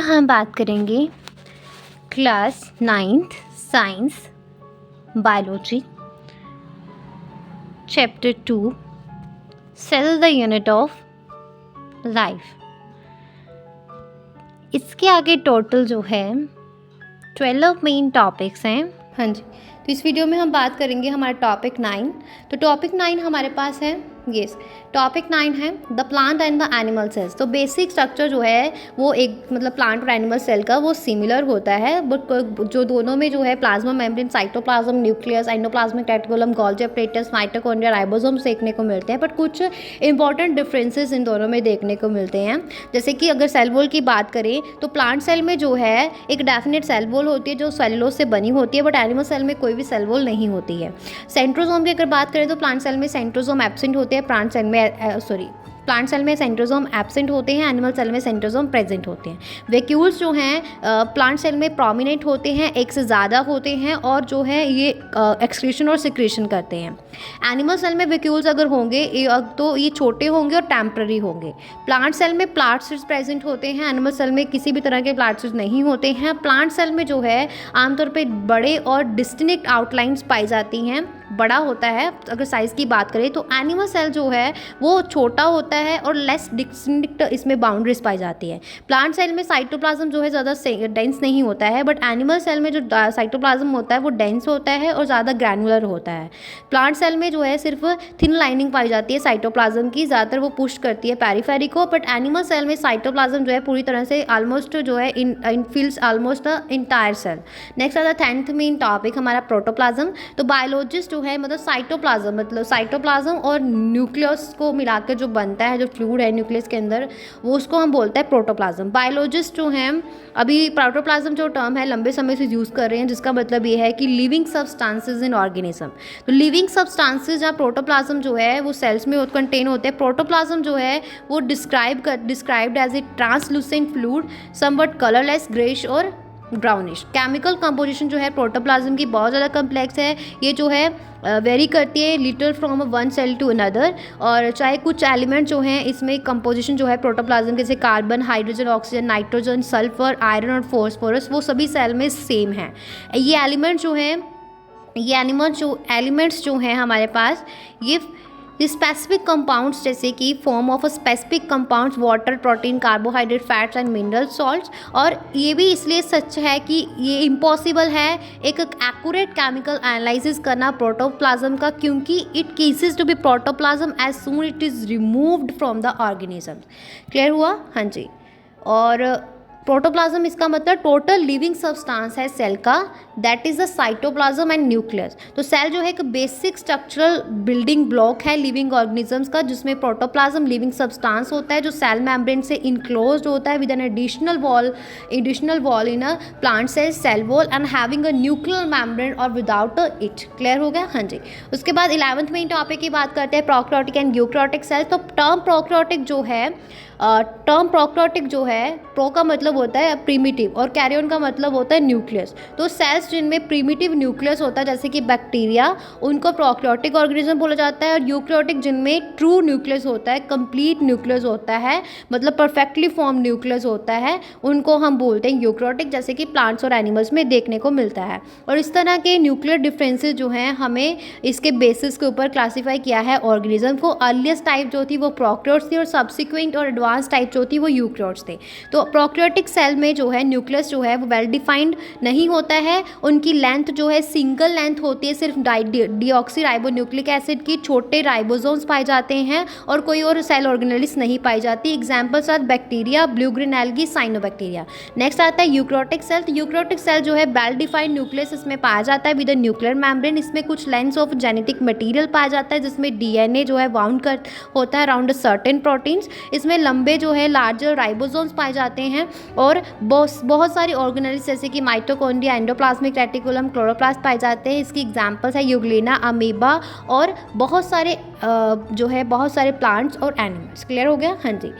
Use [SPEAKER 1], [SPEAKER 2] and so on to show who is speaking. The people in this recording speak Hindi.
[SPEAKER 1] हम बात करेंगे class 9th science biology chapter 2 cell the unit of life. इसके आगे टोटल जो है 12 मेन टॉपिक्स हैं। हाँ जी, तो इस वीडियो में हम बात करेंगे हमारा टॉपिक 9। तो टॉपिक 9 हमारे पास है टॉपिक 9 है the plant and the animal cells. तो बेसिक स्ट्रक्चर जो है वो एक मतलब प्लांट और एनिमल सेल का वो सिमिलर होता है, बट जो दोनों में जो है plasma membrane, cytoplasm, nucleus, endoplasmic reticulum, Golgi apparatus, mitochondria, ribosomes देखने को मिलते हैं। बट कुछ इंपॉर्टेंट डिफरेंसेस इन दोनों में देखने को मिलते हैं। जैसे कि अगर सेल वॉल की बात करें तो प्लांट सेल में जो है एक डेफिनेट सेल वॉल होती है जो सेलुलोज से बनी होती है, बट एनिमल सेल में कोई भी सेल वॉल नहीं होती है। सेंट्रोसोम की अगर बात करें तो प्लांट सेल में सेंट्रोसोम एब्सेंट होते हैं, प्लांट सेल में सेंट्रोसोम एब्सेंट होते हैं, एनिमल सेल में सेंट्रोसोम प्रेजेंट होते हैं। वैक्यूल्स जो हैं प्लांट सेल में प्रोमिनेंट होते हैं, एक से ज़्यादा होते हैं और जो है ये एक्सक्रीशन और सिक्रीशन करते हैं। एनिमल सेल में वैक्यूल्स अगर होंगे तो ये छोटे होंगे और टेम्पररी होंगे। प्लांट सेल में प्लास्टिड्स प्रेजेंट होते हैं, एनिमल सेल में किसी भी तरह के प्लास्टिड्स नहीं होते हैं। प्लांट सेल में जो है आमतौर पर बड़े और डिस्टिंक्ट आउटलाइंस पाई जाती हैं, बड़ा होता है अगर साइज़ की बात करें। तो एनिमल सेल जो है वो छोटा होता है और लेस डिस्टिंक्ट इसमें बाउंड्रीज पाई जाती है। प्लांट सेल में साइटोप्लाज्म जो है ज़्यादा डेंस नहीं होता है, बट एनिमल सेल में जो साइटोप्लाज्म होता है वो डेंस होता है और ज़्यादा ग्रैनुलर होता है। प्लांट सेल में जो है सिर्फ थिन लाइनिंग पाई जाती है साइटोप्लाज्म की, ज़्यादातर वो पुश करती है पेरिफेरी को। बट एनिमल सेल में साइटोप्लाज्म जो है पूरी तरह से ऑलमोस्ट जो है in fills almost the entire cell. Next आता है 10th मेन टॉपिक हमारा प्रोटोप्लाज्म। तो बायोलॉजिस्ट जो है मतलब साइटोप्लाज्म और न्यूक्लियस को मिलाकर जो बनता है, जो फ्लूइड है न्यूक्लियस के अंदर, वो उसको हम बोलते हैं प्रोटोप्लाज्म। बायोलॉजिस्ट जो हैं अभी प्रोटोप्लाज्म जो टर्म है लंबे समय से यूज़ कर रहे हैं, जिसका मतलब ये है कि लिविंग सब्सटेंसेस इन ऑर्गेनिज्म। तो लिविंग सब्सटेंसेस या प्रोटोप्लाज्म जो है वो सेल्स में कंटेन होते हैं। प्रोटोप्लाज्म जो है वो described as a translucent fluid, somewhat colourless, greyish और ब्राउनिश। केमिकल कंपोजिशन जो है प्रोटोप्लाज्म की बहुत ज़्यादा कम्प्लेक्स है। ये जो है वेरी करती है little from one cell to another, और चाहे कुछ एलिमेंट जो हैं इसमें कंपोजिशन जो है प्रोटोप्लाज्म जैसे carbon, hydrogen, oxygen, nitrogen, sulphur, iron और फॉस्फोरस वो सभी सेल में सेम है। ये एलिमेंट्स जो हैं हमारे पास ये स्पेसिफिक कंपाउंड्स जैसे कि form of a specific compounds water, protein, carbohydrate, fats and mineral salts. और ये भी इसलिए सच है कि ये इम्पॉसिबल है एक एक्यूरेट केमिकल एनालिसिस करना प्रोटोप्लाज्म का, क्योंकि it ceases to be protoplasm as soon it is removed from the organism. Clear हुआ? हाँ जी। और प्रोटोप्लाज्म इसका मतलब टोटल लिविंग सब्सटेंस है सेल का, that is the cytoplasm and nucleus. तो सेल जो है एक बेसिक स्ट्रक्चरल बिल्डिंग ब्लॉक है लिविंग ऑर्गेनिजम्स का, जिसमें प्रोटोप्लाज्म लिविंग सब्सटेंस होता है जो सेल मेम्ब्रेन से इनक्लोज्ड होता है with an additional wall in a plant cell wall and having a nuclear membrane और विदाउट इट। क्लियर हो गया? हाँ जी। उसके बाद 11th मेन टॉपिक की बात करते हैं प्रोकैरियोटिक एंड यूकैरियोटिक सेल। तो टर्म प्रोकैरियोटिक जो है प्रो का मतलब होता है प्रीमिटिव और कैरियन का मतलब होता है न्यूक्लियस। तो सेल्स जिनमें प्रीमिटिव न्यूक्लियस होता है जैसे कि बैक्टीरिया, उनको प्रोकैरियोटिक ऑर्गेनिज्म बोला जाता है। और यूकैरियोटिक जिनमें ट्रू न्यूक्लियस होता है, कंप्लीट न्यूक्लियस होता है, मतलब परफेक्टली फॉर्म न्यूक्लियस होता है, उनको हम बोलते हैं यूकैरियोटिक, जैसे कि प्लांट्स और एनिमल्स में देखने को मिलता है। और इस तरह के न्यूक्लियर डिफरेंसेस जो हैं हमें इसके बेसिस के ऊपर क्लासीफाई किया है ऑर्गेनिज्म को। अर्लीस्ट टाइप जो थी वो प्रोकैरियोट्स थी और सब्सिक्वेंट और एडवांस टाइप जो थी वो यूकैरियोट्स थे। तो प्रोकैरियोटिक सेल में जो है न्यूक्लियस जो है वो वेल डिफाइंड नहीं होता है, उनकी लेंथ जो है सिंगल लेंथ होती है, सिर्फ डीऑक्सीराइबोन्यूक्लिक एसिड की छोटे राइबोसोम्स पाए जाते हैं और कोई और सेल ऑर्गेनेलिस नहीं पाई जाती। Examples are bacteria, blue green algae, cyanobacteria. Next आता है यूकैरियोटिक सेल। तो यूकैरियोटिक सेल जो है वेल डिफाइंड न्यूक्लियस इसमें पाया जाता है विद अ न्यूक्लियर मेम्ब्रेन। इसमें कुछ लेंस ऑफ जेनेटिक मटेरियल पाया जाता है जिसमें डीएनए जो है बाउंड होता है अराउंड सर्टेन प्रोटीन्स। इसमें लंबे जो है लार्जर राइबोसोम्स पाए जाते हैं और बहुत सारी ऑर्गेनेल्स जैसे कि माइटोकॉन्ड्रिया, एंडोप्लाज्मिक रेटिकुलम, क्लोरोप्लास्ट पाए जाते हैं। इसकी एग्जांपल्स है यूग्लिना, अमीबा और बहुत सारे प्लांट्स और एनिमल्स। क्लियर हो गया? हाँ जी।